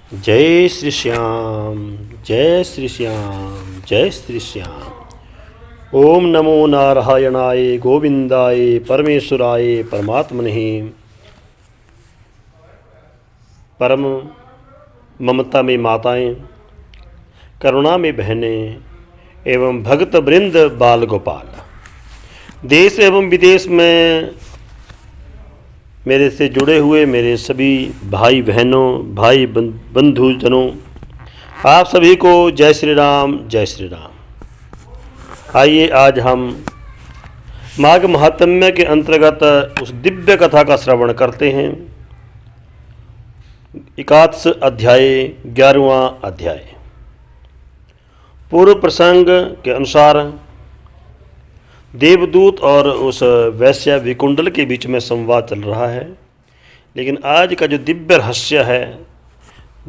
जय श्री श्याम, जय श्री श्याम, जय श्री श्याम। ओम नमो नारायणाय गोविंदाय परमेश्वराय परमात्मने। परम ममता में माताएं, करुणा में बहनें एवं भक्त वृंद बाल गोपाल, देश एवं विदेश में मेरे से जुड़े हुए मेरे सभी भाई बहनों, भाई बंधुजनों, आप सभी को जय श्री राम, जय श्री राम। आइए आज हम माघ महात्म्य के अंतर्गत उस दिव्य कथा का श्रवण करते हैं। एकादश अध्याय, 11वां अध्याय। पूर्व प्रसंग के अनुसार देवदूत और उस वैश्य विकुंडल के बीच में संवाद चल रहा है, लेकिन आज का जो दिव्य रहस्य है,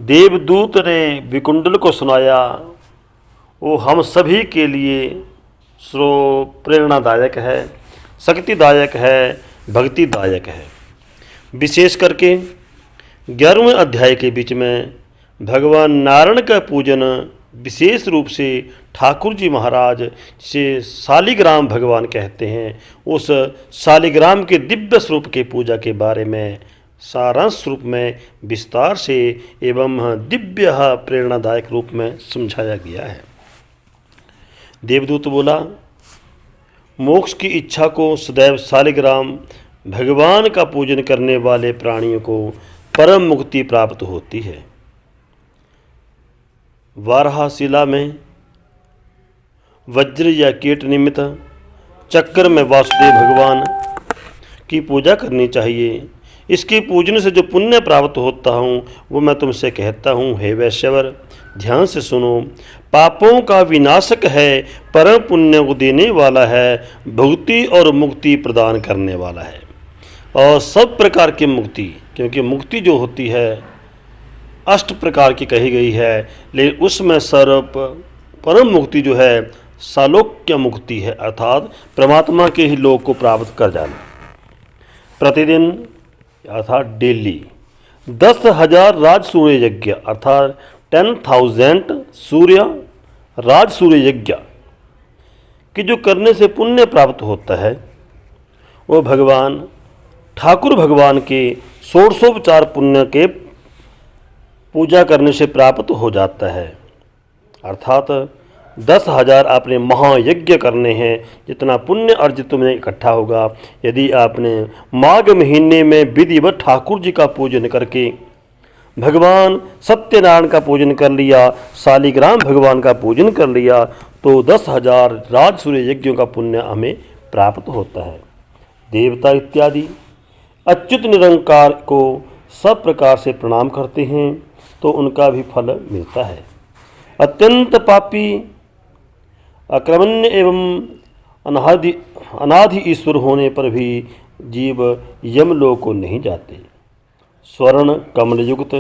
देवदूत ने विकुंडल को सुनाया, वो हम सभी के लिए प्रेरणादायक है, शक्तिदायक है, भक्तिदायक है। विशेष करके 11वें अध्याय के बीच में भगवान नारायण का पूजन, विशेष रूप से ठाकुर जी महाराज से शालिग्राम भगवान कहते हैं, उस शालिग्राम के दिव्य स्वरूप के पूजा के बारे में सारांश रूप में विस्तार से एवं दिव्य प्रेरणादायक रूप में समझाया गया है। देवदूत बोला, मोक्ष की इच्छा को सदैव शालिग्राम भगवान का पूजन करने वाले प्राणियों को परम मुक्ति प्राप्त होती है। वाराहशिला में वज्र या कीट निमित्त चक्र में वासुदेव भगवान की पूजा करनी चाहिए। इसके पूजन से जो पुण्य प्राप्त होता हूँ वो मैं तुमसे कहता हूँ। हे वैश्यवर, ध्यान से सुनो। पापों का विनाशक है, परम पुण्य को देने वाला है, भुक्ति और मुक्ति प्रदान करने वाला है, और सब प्रकार की मुक्ति, क्योंकि मुक्ति जो होती है 8 प्रकार की कही गई है, लेकिन उसमें सर्व परम मुक्ति जो है सालोक्य मुक्ति है, अर्थात परमात्मा के ही लोक को प्राप्त कर जाना। प्रतिदिन अर्थात डेली 10,000 राज सूर्य यज्ञ अर्थात 10,000 सूर्य राज सूर्य यज्ञ कि जो करने से पुण्य प्राप्त होता है, वो भगवान ठाकुर भगवान के षोडशोपचार पुण्य के पूजा करने से प्राप्त हो जाता है। अर्थात 10,000 आपने महायज्ञ करने हैं, जितना पुण्य अर्जित तुम्हें इकट्ठा होगा। यदि आपने माघ महीने में विधिवत ठाकुर जी का पूजन करके भगवान सत्यनारायण का पूजन कर लिया, शालिग्राम भगवान का पूजन कर लिया, तो 10,000 राज सूर्य यज्ञों का पुण्य हमें प्राप्त होता है। देवता इत्यादि अच्युत निरंकार को सब प्रकार से प्रणाम करते हैं तो उनका भी फल मिलता है। अत्यंत पापी, अक्रमण्य एवं अनादि ईश्वर होने पर भी जीव यमलोक को नहीं जाते। स्वर्ण कमल युक्त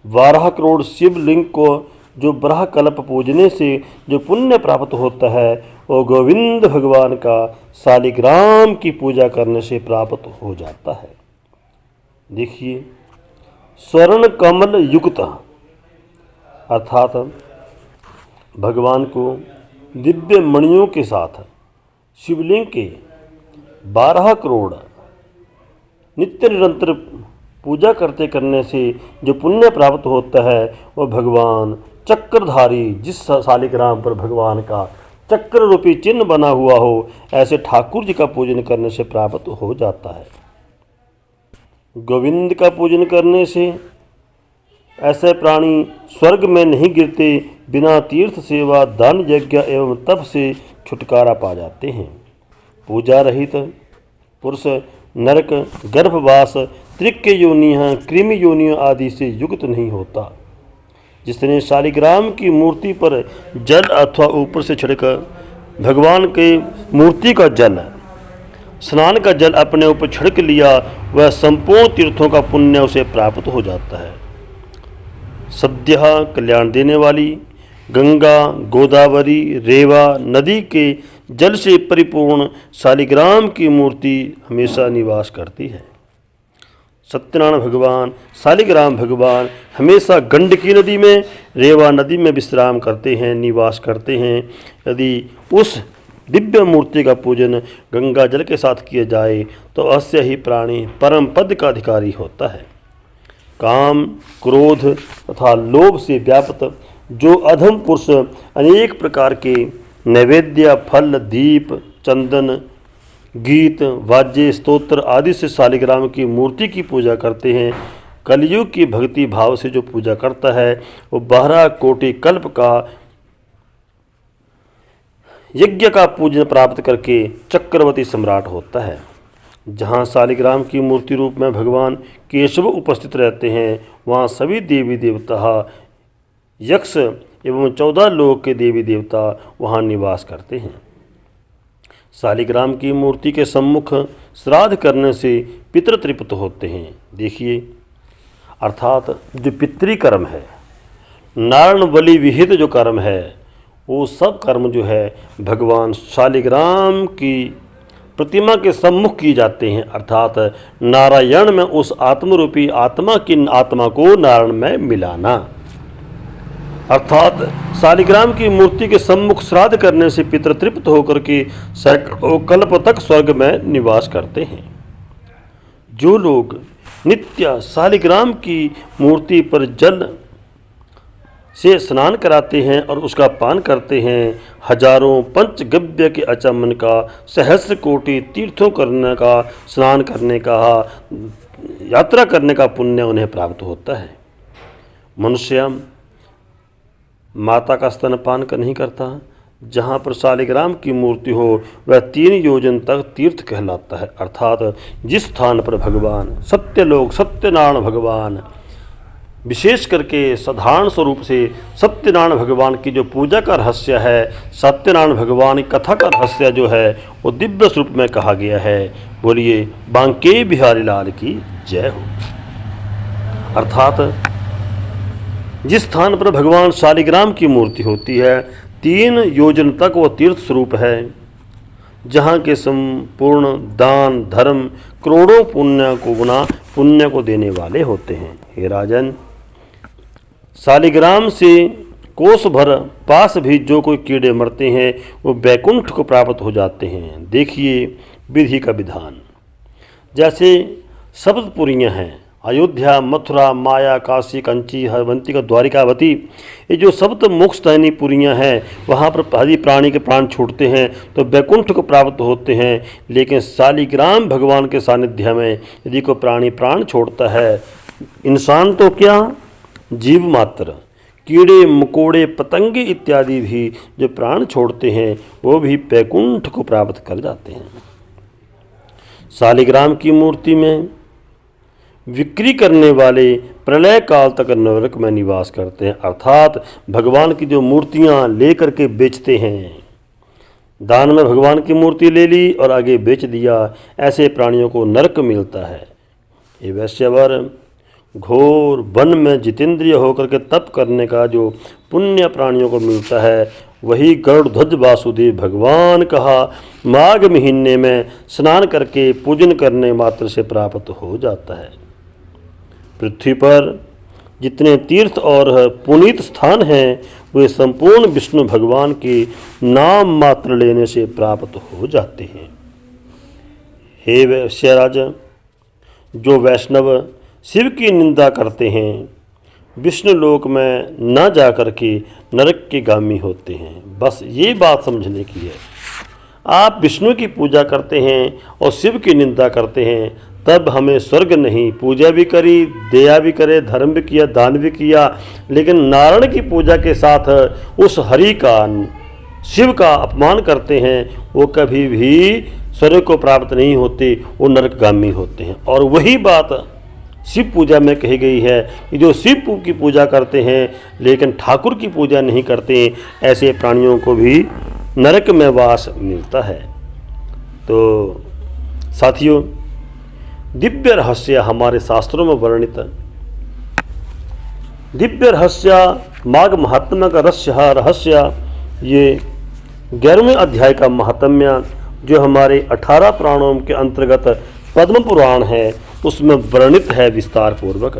12 करोड़ शिवलिंग को जो ब्रह कल्प पूजने से जो पुण्य प्राप्त होता है, वो गोविंद भगवान का शालिग्राम की पूजा करने से प्राप्त हो जाता है। देखिए, स्वर्ण कमल युक्त अर्थात भगवान को दिव्य मणियों के साथ शिवलिंग के 12 करोड़ नित्य निरंतर पूजा करने से जो पुण्य प्राप्त होता है, वो भगवान चक्रधारी, जिस शालिग्राम पर भगवान का चक्र रूपी चिन्ह बना हुआ हो, ऐसे ठाकुर जी का पूजन करने से प्राप्त हो जाता है। गोविंद का पूजन करने से ऐसे प्राणी स्वर्ग में नहीं गिरते, बिना तीर्थ सेवा, दान, यज्ञ एवं तप से छुटकारा पा जाते हैं। पूजा रहित पुरुष नरक, गर्भवास, त्रिक्य योनियाँ, कृमि योनियों आदि से युक्त नहीं होता। जिसने शालिग्राम की मूर्ति पर जल अथवा ऊपर से छिड़कर भगवान के मूर्ति का जल, स्नान का जल अपने ऊपर छिड़क लिया, वह संपूर्ण तीर्थों का पुण्य उसे प्राप्त हो जाता है। सद्य कल्याण देने वाली गंगा, गोदावरी, रेवा नदी के जल से परिपूर्ण शालिग्राम की मूर्ति हमेशा निवास करती है। सत्यनारायण भगवान, शालिग्राम भगवान हमेशा गंडकी नदी में, रेवा नदी में विश्राम करते हैं, निवास करते हैं। यदि उस दिव्य मूर्ति का पूजन गंगा जल के साथ किया जाए तो अवश्य ही प्राणी परम पद का अधिकारी होता है। काम, क्रोध तथा लोभ से व्याप्त जो अधम पुरुष अनेक प्रकार के नैवेद्य, फल, दीप, चंदन, गीत, वाद्य, स्तोत्र आदि से शालिग्राम की मूर्ति की पूजा करते हैं, कलयुग की भक्ति भाव से जो पूजा करता है वो 12 कोटि कल्प का यज्ञ का पूजन प्राप्त करके चक्रवर्ती सम्राट होता है। जहाँ शालिग्राम की मूर्ति रूप में भगवान केशव उपस्थित रहते हैं, वहाँ सभी देवी देवता, यक्ष एवं 14 लोक के देवी देवता वहाँ निवास करते हैं। शालिग्राम की मूर्ति के सम्मुख श्राद्ध करने से पितृ तृप्त होते हैं। देखिए, अर्थात जो पितृकर्म है, नारायण बलि विहित जो कर्म है, वो सब कर्म जो है भगवान शालिग्राम की प्रतिमा के सम्मुख किए जाते हैं। अर्थात नारायण में उस आत्मरूपी आत्मा की आत्मा को नारायण में मिलाना। अर्थात शालिग्राम की मूर्ति के सम्मुख श्राद्ध करने से पितृ तृप्त होकर के सैकड़ों कल्प तक स्वर्ग में निवास करते हैं। जो लोग नित्य शालिग्राम की मूर्ति पर जल से स्नान कराते हैं और उसका पान करते हैं, हजारों पंचगव्य के आचमन का, सहस्र कोटि तीर्थों करने का, स्नान करने का, यात्रा करने का पुण्य उन्हें प्राप्त होता है। मनुष्य माता का स्तनपान नहीं करता। जहाँ पर शालिग्राम की मूर्ति हो वह 3 योजन तक तीर्थ कहलाता है। अर्थात जिस स्थान पर भगवान सत्यलोक सत्यनारायण भगवान, विशेष करके साधारण स्वरूप से सत्यनारायण भगवान की जो पूजा का रहस्य है, सत्यनारायण भगवान की कथा का रहस्य जो है वो दिव्य स्वरूप में कहा गया है। बोलिए बांके बिहारी लाल की जय हो। अर्थात जिस स्थान पर भगवान शालिग्राम की मूर्ति होती है 3 योजन तक वो तीर्थ स्वरूप है, जहाँ के संपूर्ण दान धर्म करोड़ों पुण्य को देने वाले होते हैं। हे राजन, शालिग्राम से कोस भर पास भी जो कोई कीड़े मरते हैं वो बैकुंठ को प्राप्त हो जाते हैं। देखिए विधि का विधान। जैसे सप्तपुरियाँ हैं, अयोध्या, मथुरा, माया, काशी, कंची, हरवंतिका, द्वारिकावती, ये जो सप्त मोक्षदायिनी पुरियाँ हैं, वहाँ पर यदि प्राणी के प्राण छूटते हैं तो वैकुंठ को प्राप्त होते हैं। लेकिन शालिग्राम भगवान के सानिध्य में यदि कोई प्राणी प्राण छोड़ता है, इंसान तो क्या, जीव मात्र, कीड़े मकोड़े पतंगे इत्यादि भी जो प्राण छोड़ते हैं वो भी वैकुंठ को प्राप्त कर जाते हैं। शालिग्राम की मूर्ति में विक्री करने वाले प्रलय काल तक नरक में निवास करते हैं। अर्थात भगवान की जो मूर्तियां लेकर के बेचते हैं, दान में भगवान की मूर्ति ले ली और आगे बेच दिया, ऐसे प्राणियों को नरक मिलता है। ये वैश्यवर घोर वन में जितेंद्रिय होकर के तप करने का जो पुण्य प्राणियों को मिलता है, वही गरुड़ध्वज वासुदेव भगवान कहा माघ महीने में स्नान करके पूजन करने मात्र से प्राप्त हो जाता है। पृथ्वी पर जितने तीर्थ और पुनीत स्थान हैं वे संपूर्ण विष्णु भगवान के नाम मात्र लेने से प्राप्त हो जाते हैं। हे वैश्यराज, जो वैष्णव शिव की निंदा करते हैं विष्णु लोक में न जाकर के नरक के गामी होते हैं। बस ये बात समझने की है। आप विष्णु की पूजा करते हैं और शिव की निंदा करते हैं, तब हमें स्वर्ग नहीं, पूजा भी करी, दया भी करे, धर्म भी किया, दान भी किया, लेकिन नारायण की पूजा के साथ उस हरि का, शिव का अपमान करते हैं, वो कभी भी स्वर्ग को प्राप्त नहीं होते, वो नरकगामी होते हैं। और वही बात शिव पूजा में कही गई है कि जो शिव की पूजा करते हैं लेकिन ठाकुर की पूजा नहीं करते, ऐसे प्राणियों को भी नरक में वास मिलता है। तो साथियों, दिव्य रहस्य हमारे शास्त्रों में वर्णित दिव्य रहस्य माघ महात्म्य का रहस्य ये 11वें अध्याय का महात्म्य जो हमारे 18 पुराणों के अंतर्गत पद्म पुराण है, उसमें वर्णित है विस्तार पूर्वक।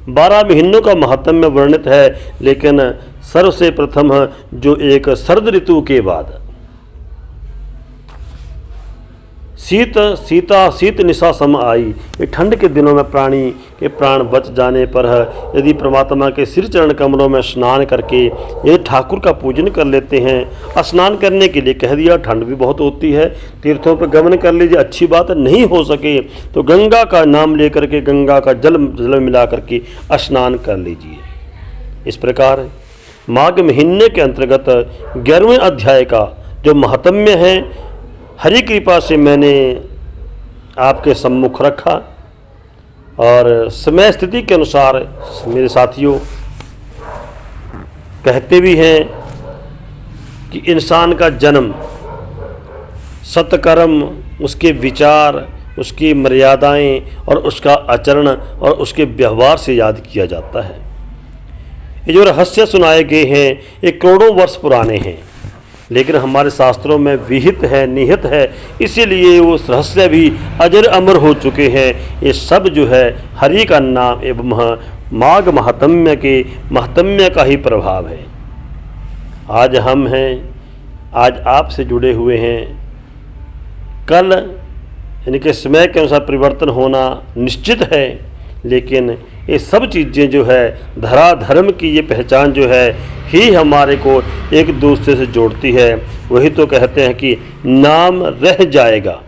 12 महीनों का महात्म्य वर्णित है, लेकिन सर्व से प्रथम जो एक शरद ऋतु के बाद शीत निशा सम आई, ये ठंड के दिनों में प्राणी के प्राण बच जाने पर यदि परमात्मा के श्री चरण कमलों में स्नान करके यदि ठाकुर का पूजन कर लेते हैं, स्नान करने के लिए कह दिया, ठंड भी बहुत होती है, तीर्थों पर गमन कर लीजिए, अच्छी बात नहीं हो सके तो गंगा का नाम लेकर के गंगा का जल मिला करके स्नान कर लीजिए। इस प्रकार माघ महीने के अंतर्गत 11वें अध्याय का जो महात्म्य है, हरि कृपा से मैंने आपके सम्मुख रखा और समय स्थिति के अनुसार मेरे साथियों कहते भी हैं कि इंसान का जन्म सत्कर्म, उसके विचार, उसकी मर्यादाएं और उसका आचरण और उसके व्यवहार से याद किया जाता है। ये जो रहस्य सुनाए गए हैं ये करोड़ों वर्ष पुराने हैं, लेकिन हमारे शास्त्रों में विहित है, निहित है, इसीलिए वो रहस्य भी अजर अमर हो चुके हैं। ये सब जो है हरि का नाम एवं माघ महात्म्य के महात्म्य का ही प्रभाव है। आज हम हैं, आज आपसे जुड़े हुए हैं, कल यानी कि समय के अनुसार परिवर्तन होना निश्चित है, लेकिन ये सब चीज़ें जो है धरा धर्म की ये पहचान जो है ही हमारे को एक दूसरे से जोड़ती है। वही तो कहते हैं कि नाम रह जाएगा,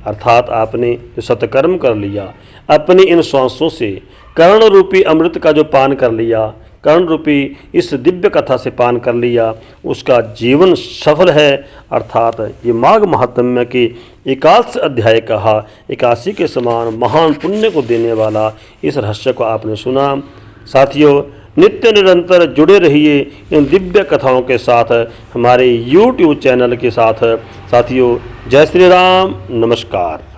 अर्थात आपने जो सत्कर्म कर लिया, अपनी इन श्वासों से कर्ण रूपी अमृत का जो पान कर लिया, कर्ण रूपी इस दिव्य कथा से पान कर लिया, उसका जीवन सफल है। अर्थात ये माघ महात्म्य की 81 अध्याय कहा, 81 के समान महान पुण्य को देने वाला इस रहस्य को आपने सुना। साथियों, नित्य निरंतर जुड़े रहिए इन दिव्य कथाओं के साथ, हमारे YouTube चैनल के साथ। साथियों, जय श्री राम, नमस्कार।